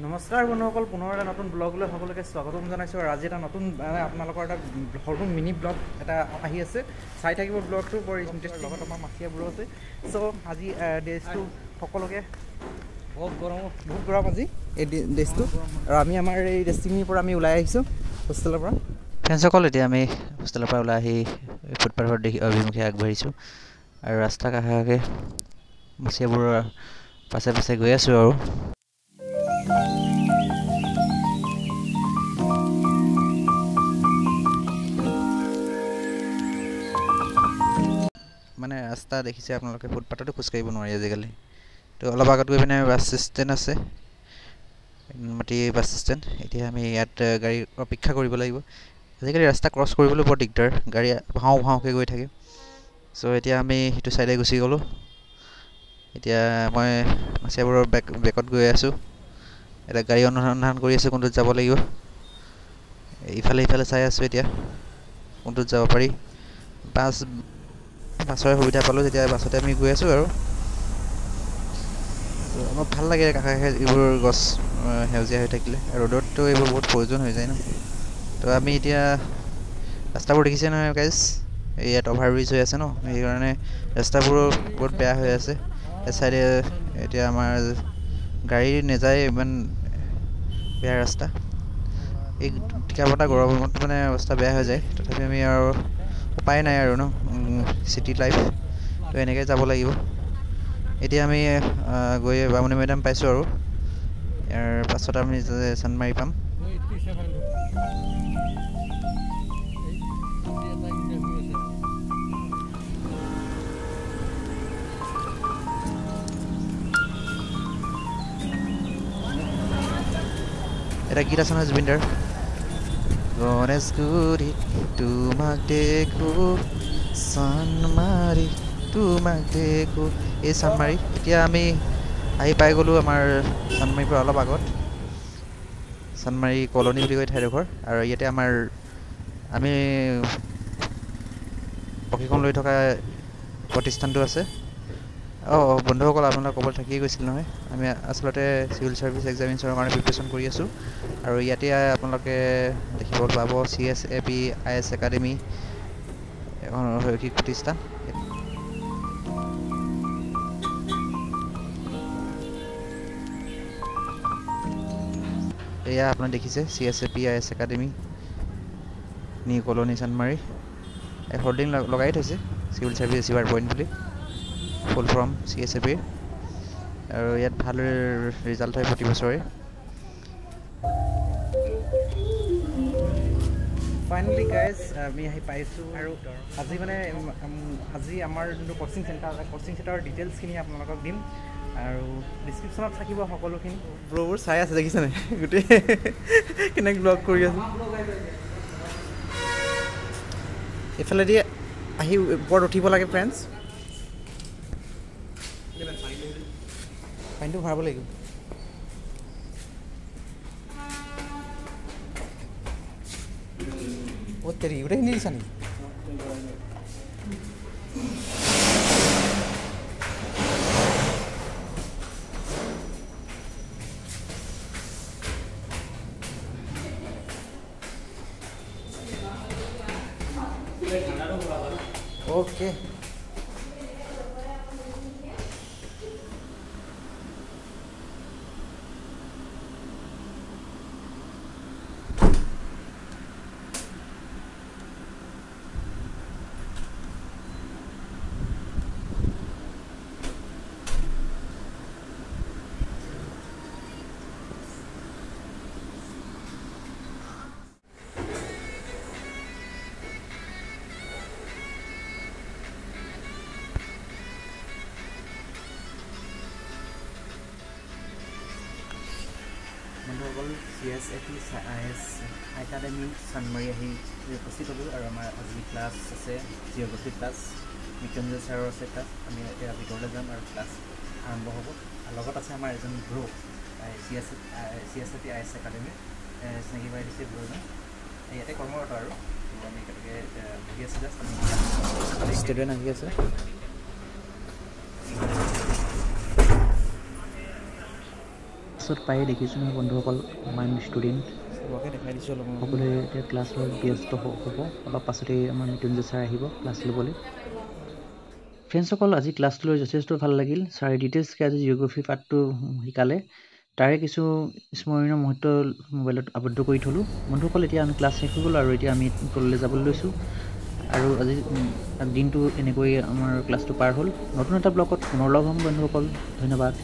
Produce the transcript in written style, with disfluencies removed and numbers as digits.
নমস্কাৰ বন্ধুসকল, পুনৰ এটা নতুন ব্লগলৈ সকলোকে স্বাগতম জনাইছোঁ। আৰু আজি এটা নতুন আপোনালোকৰ এটা সৰু মিনি ব্লগ এটা আহি আছে, চাই থাকিব ব্লগটো। বৰ ইণ্টাৰেষ্টিং। লগত আমাৰ মাখিয়াবোৰো আছে। চ' আজি ডেজটো সকলোকে বহুত গৰম আজি এই ডেজটো। আৰু আমি আমাৰ এই ডেষ্টিনিৰ পৰা আমি ওলাই আহিছোঁ হোষ্টেলৰ পৰা। ফ্ৰেণ্ডছসকল, এতিয়া আমি হোষ্টেলৰ পৰা ওলাই আহি ফুটপাথৰ অভিমুখে আগবাঢ়িছোঁ আৰু ৰাস্তা কাষে কাষে মাখিয়াবোৰৰ পাছে পাছে গৈ আছোঁ আৰু মানে ৰাস্তা দেখিছে আপোনালোকে, ফুটপাথতো খোজকাঢ়িব নোৱাৰি আজিকালি। তো অলপ আগত গৈ পিনে বাছ ষ্টেণ্ড আছে, মাটি বাছ ষ্টেণ্ড। এতিয়া আমি ইয়াত গাড়ী অপেক্ষা কৰিব লাগিব। আজিকালি ৰাস্তা ক্ৰছ কৰিবলৈ বৰ দিগদাৰ, গাড়ী ভাও ভাওকৈ গৈ থাকে। চ' এতিয়া আমি সেইটো ছাইডে গুচি গ'লোঁ। এতিয়া মই মাছিয়াবোৰৰ বেকত গৈ আছোঁ। এটা গাড়ী অনুসন্ধান কৰি আছোঁ কোনটোত যাব লাগিব। ইফালে চাই আছোঁ এতিয়া কোনটোত যাব পাৰি। বাছৰ সুবিধা পালোঁ, যেতিয়া বাছতে আমি গৈ আছোঁ। আৰু আমাৰ ভাল লাগে কাষে কাষে এইবোৰ গছ সেউজীয়া হৈ থাকিলে। ৰ'দততো এইবোৰ বহুত প্ৰয়োজন হৈ যায় ন। তো আমি এতিয়া ৰাস্তাবোৰ দেখিছে নহয় গাইজ, ইয়াত অভাৰ ব্ৰিজ হৈ আছে ন, সেইকাৰণে ৰাস্তাবোৰো বহুত বেয়া হৈ আছে। এই চাইডে এতিয়া আমাৰ গাড়ী নাযায়, ইমান বেয়া ৰাস্তা। এই টিকাফটা গৰমত মানে অৱস্থা বেয়া হৈ যায়। তথাপি আমি আৰু উপায় নাই আৰু ন, চিটি লাইফ, তো এনেকৈ যাব লাগিব। এতিয়া আমি গৈ বামুণী মৈদাম পাইছোঁ আৰু ইয়াৰ পাছত আমি চান্দমাৰি পাম। এটা গীত আছে নহয় জুবিনদাৰ, গণেশগুৰিত তোমাক দেখো, চান্দমাৰি তোমাক দেখো। এই চান্দমাৰি, এতিয়া আমি আহি পাই গ'লোঁ আমাৰ চান্দমাৰিৰ পৰা অলপ আগত। চান্দমাৰি কলনী বুলি কয় ঠাইডোখৰ। আৰু ইয়াতে আমি প্ৰশিক্ষণ লৈ থকা প্ৰতিষ্ঠানটো আছে। বন্ধুসকল, আপোনালোকে ক'বলৈ থাকিয়ে গৈছিল নহয়, আমি আচলতে চিভিল ছাৰ্ভিচ এক্সামিনেশ্যনৰ কাৰণে প্ৰিপেৰেশ্যন কৰি আছোঁ। আৰু ইয়াতে আপোনালোকে দেখিব পাব CSAP IS একাডেমি, এখন শৈক্ষিক প্ৰতিষ্ঠান। এয়া আপুনি দেখিছে CSAP IS academy, new colony Chandmari. এই হোল্ডিং লগাই থৈছে চিভিল ছাৰ্ভিচ ৰিচিভাৰ পইণ্ট বুলি, ফুল ফৰ্ম CSAP। আৰু ইয়াত ভাল ৰিজাল্ট হয় প্ৰতি বছৰে। ফাইনেলি গাইজ আমি আহি পাইছোঁ। আৰু আজি মানে আজি আমাৰ যোনটো কচিং চেণ্টাৰৰ ডিটেইলছখিনি আপোনালোকক দিম, আৰু ডিছক্ৰিপশ্যনত থাকিব সকলোখিনি। ব্লগবোৰ চাই আছে দেখিছে নাই, গোটেই কেনেকৈ ব্লগ কৰি আছোঁ। এইফালেদি আহি ওপৰত উঠিব লাগে ফ্ৰেণ্ডছ। পানীটো ভৰাব লাগিব। অ' তেৰি গোটেইখিনি দিছা নেকি? অ'কে। বন্ধুসকল, CSAP IS একাডেমি চান্দমাৰি আহি উপস্থিত হ'লোঁ। আৰু আমাৰ আজি ক্লাছ আছে, জিঅ'গ্ৰাফী ক্লাছ। মৃত্যুঞ্জয় ছাৰৰ আছে ক্লাছ। আমি এতিয়া ভিতৰলৈ যাম আৰু ক্লাছ আৰম্ভ হ'ব। লগত আছে আমাৰ এজন গ্ৰুপ CSAP IS একাডেমি, চিনাকি কৰাই দিছে গুৰুজন। ইয়াতে কৰ্মৰত আৰু আমি একেলগে বহি আছোঁ। জাষ্ট আমি ষ্টুডেণ্ট আহি আছে। ক্লাছত পায়ে দেখিছোঁ নহয় বন্ধুসকল, আমাৰ ষ্টুডেণ্ট চবকে দেখাই দিছোঁ অলপ সকলোৱে এতিয়া ক্লাছ লৈ ব্যস্ত হ'ব। অলপ পাছতেই আমাৰ মৃত্যুঞ্জয় ছাৰ আহিব ক্লাছ ল'বলৈ। ফ্ৰেণ্ডছসকল, আজি ক্লাছটো লৈ যথেষ্ট ভাল লাগিল। ছাৰে ডিটেইলছকৈ আজি জিঅ'গ্ৰাফী পাৰ্টটো শিকালে। তাৰে কিছু স্মৰণীয় মুহূৰ্ত মোবাইলত আবদ্ধ কৰি থ'লোঁ। বন্ধুসকল, এতিয়া আমি ক্লাছ শেষ হৈ গ'ল আৰু এতিয়া আমি তললৈ যাবলৈ লৈছোঁ। আৰু আজি দিনটো এনেকৈ আমাৰ ক্লাছটো পাৰ হ'ল। নতুন এটা ব্লগত পুনৰ লগ হ'ম বন্ধুসকল। ধন্যবাদ।